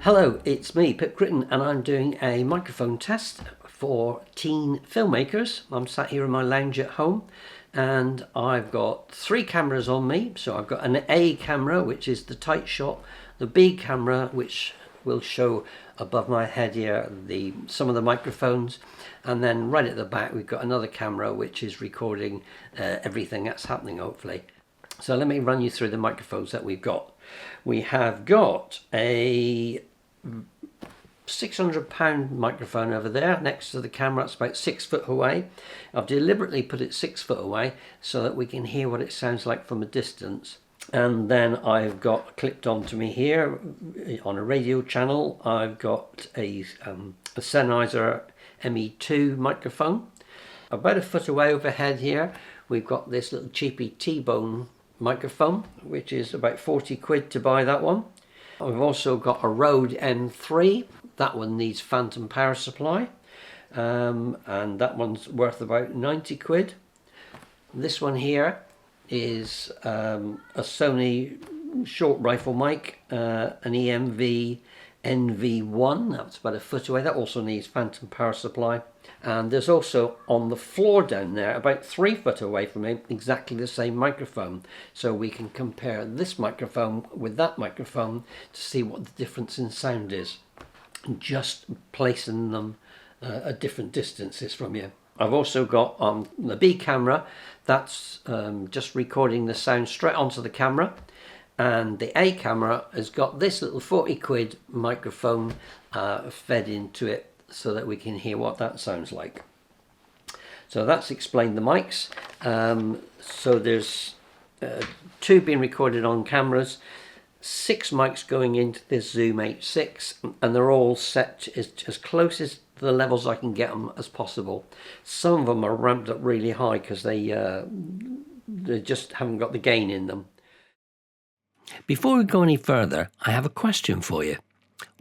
Hello, it's me, Pip Critton, and I'm doing a microphone test for teen filmmakers. I'm sat here in my lounge at home, and I've got three cameras on me. So I've got an A camera, which is the tight shot, the B camera, which will show above my head here some of the microphones, and then right at the back we've got another camera which is recording everything that's happening, hopefully. So let me run you through the microphones that we've got. We have got a £600 microphone over there next to the camera. It's about 6 foot away. I've deliberately put it 6 foot away so that we can hear what it sounds like from a distance. And then I've got clipped onto me here on a radio channel, I've got a Sennheiser ME2 microphone. About a foot away overhead here we've got this little cheapy T-Bone microphone, which is about 40 quid to buy that one. We've also got a Rode M3. That one needs phantom power supply, and that one's worth about 90 quid. This one here is a Sony short rifle mic, an EMV NV1. That's about a foot away. That also needs phantom power supply. And there's also on the floor down there, about 3 foot away from me, exactly the same microphone. So we can compare this microphone with that microphone to see what the difference in sound is, just placing them at different distances from you. I've also got on the B camera, that's just recording the sound straight onto the camera. And the A camera has got this little 40 quid microphone fed into it so that we can hear what that sounds like. So that's explained the mics. So there's 2 being recorded on cameras, 6 mics going into this Zoom H6, and they're all set as close as the levels I can get them as possible. Some of them are ramped up really high because they just haven't got the gain in them. Before we go any further, I have a question for you.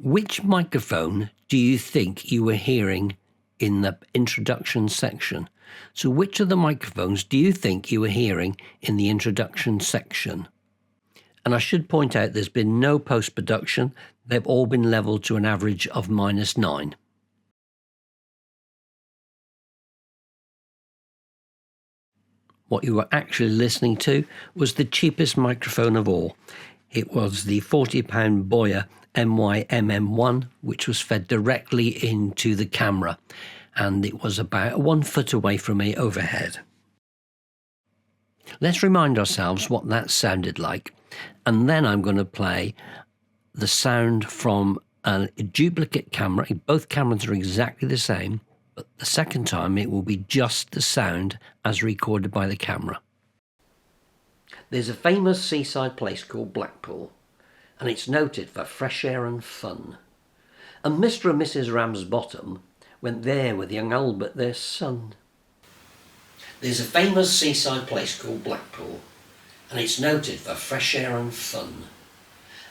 Which microphone do you think you were hearing in the introduction section? So which of the microphones do you think you were hearing in the introduction section? And I should point out there's been no post-production. They've all been leveled to an average of -9. What you were actually listening to was the cheapest microphone of all. It was the £40 Boya MY-MM1, which was fed directly into the camera, and it was about 1 foot away from me overhead. Let's remind ourselves what that sounded like, and then I'm going to play the sound from a duplicate camera. Both cameras are exactly the same, but the second time it will be just the sound as recorded by the camera. There's a famous seaside place called Blackpool, and it's noted for fresh air and fun. And Mr. and Mrs. Ramsbottom went there with young Albert, their son. There's a famous seaside place called Blackpool, and it's noted for fresh air and fun.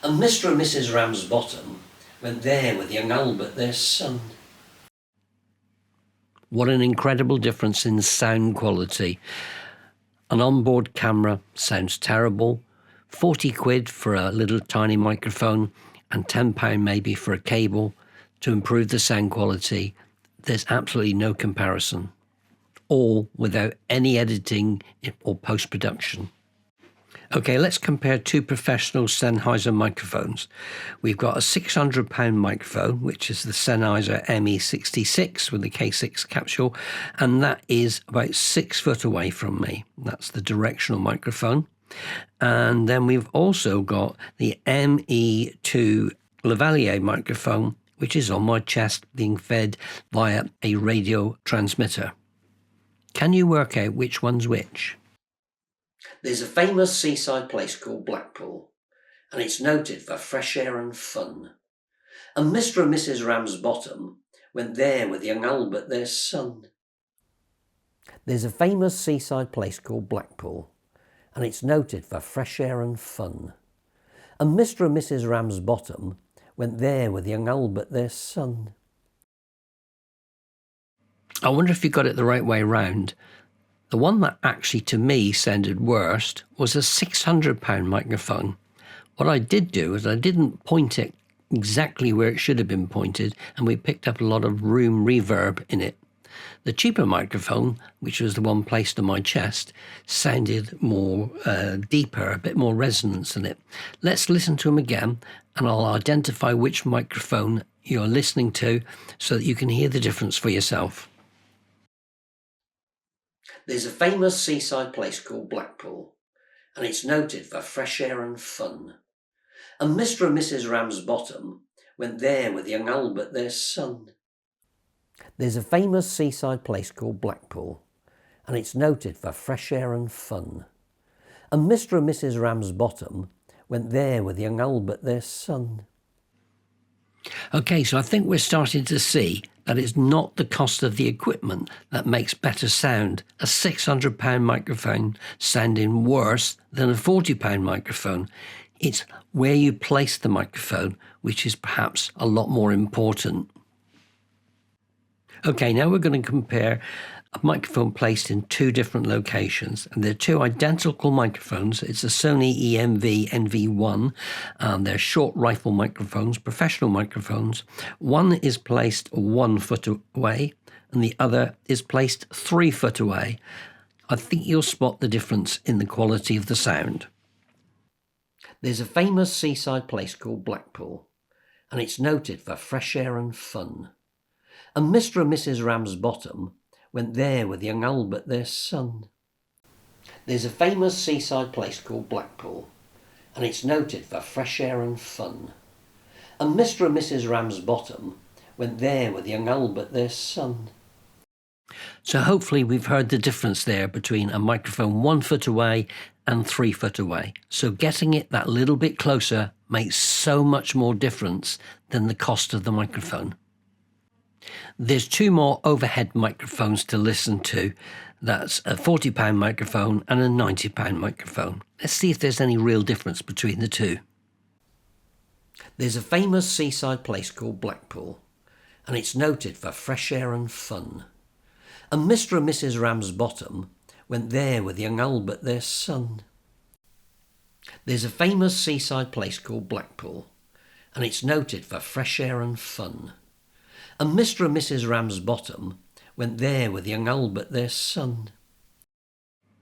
And Mr. and Mrs. Ramsbottom went there with young Albert, their son. What an incredible difference in sound quality. An onboard camera sounds terrible, 40 quid for a little tiny microphone, and £10 maybe for a cable to improve the sound quality. There's absolutely no comparison, all without any editing or post-production. Okay, let's compare 2 professional Sennheiser microphones. We've got a £600 microphone, which is the Sennheiser ME66 with the K6 capsule, and that is about 6 foot away from me. That's the directional microphone. And then we've also got the ME2 Lavalier microphone, which is on my chest being fed via a radio transmitter. Can you work out which one's which? There's a famous seaside place called Blackpool, and it's noted for fresh air and fun. And Mr. and Mrs. Ramsbottom went there with young Albert, their son. There's a famous seaside place called Blackpool, and it's noted for fresh air and fun. And Mr. and Mrs. Ramsbottom went there with young Albert, their son. I wonder if you got it the right way round. The one that actually to me sounded worst was a £600 microphone. What I did do is I didn't point it exactly where it should have been pointed, and we picked up a lot of room reverb in it. The cheaper microphone, which was the one placed on my chest, sounded more deeper, a bit more resonance in it. Let's listen to them again, and I'll identify which microphone you're listening to so that you can hear the difference for yourself. There's a famous seaside place called Blackpool, and it's noted for fresh air and fun. And Mr. and Mrs. Ramsbottom went there with young Albert, their son. There's a famous seaside place called Blackpool, and it's noted for fresh air and fun. And Mr. and Mrs. Ramsbottom went there with young Albert, their son. Okay, so I think we're starting to see that it's not the cost of the equipment that makes better sound. A £600 microphone sounding worse than a £40 microphone. It's where you place the microphone, which is perhaps a lot more important. Okay, now we're going to compare a microphone placed in two different locations, and they're two identical microphones. It's a Sony EMV NV1, and they're short rifle microphones, professional microphones. One is placed 1 foot away, and the other is placed 3 foot away. I think you'll spot the difference in the quality of the sound. There's a famous seaside place called Blackpool, and it's noted for fresh air and fun. And Mr. and Mrs. Ramsbottom went there with young Albert, their son. There's a famous seaside place called Blackpool, and it's noted for fresh air and fun. And Mr. and Mrs. Ramsbottom went there with young Albert, their son. So hopefully we've heard the difference there between a microphone 1 foot away and 3 foot away. So getting it that little bit closer makes so much more difference than the cost of the microphone. There's two more overhead microphones to listen to. That's a £40 microphone and a £90 microphone. Let's see if there's any real difference between the two. There's a famous seaside place called Blackpool, and it's noted for fresh air and fun. And Mr. and Mrs. Ramsbottom went there with young Albert, their son. There's a famous seaside place called Blackpool, and it's noted for fresh air and fun. And Mr. and Mrs. Ramsbottom went there with young Albert, their son.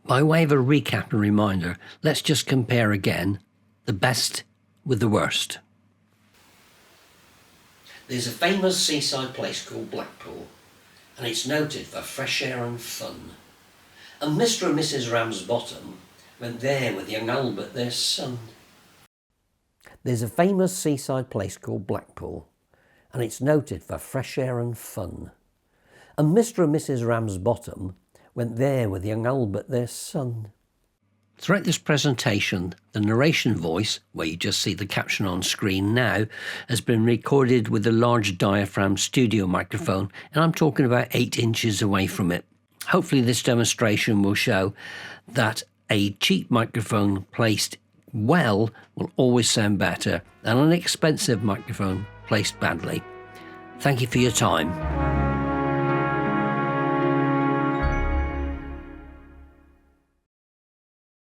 By way of a recap and reminder, let's just compare again the best with the worst. There's a famous seaside place called Blackpool, and it's noted for fresh air and fun. And Mr. and Mrs. Ramsbottom went there with young Albert, their son. There's a famous seaside place called Blackpool, and it's noted for fresh air and fun. And Mr. and Mrs. Ramsbottom went there with young Albert, their son. Throughout this presentation, the narration voice, where you just see the caption on screen now, has been recorded with a large diaphragm studio microphone, and I'm talking about 8 inches away from it. Hopefully this demonstration will show that a cheap microphone placed well will always sound better than an expensive microphone placed badly. Thank you for your time.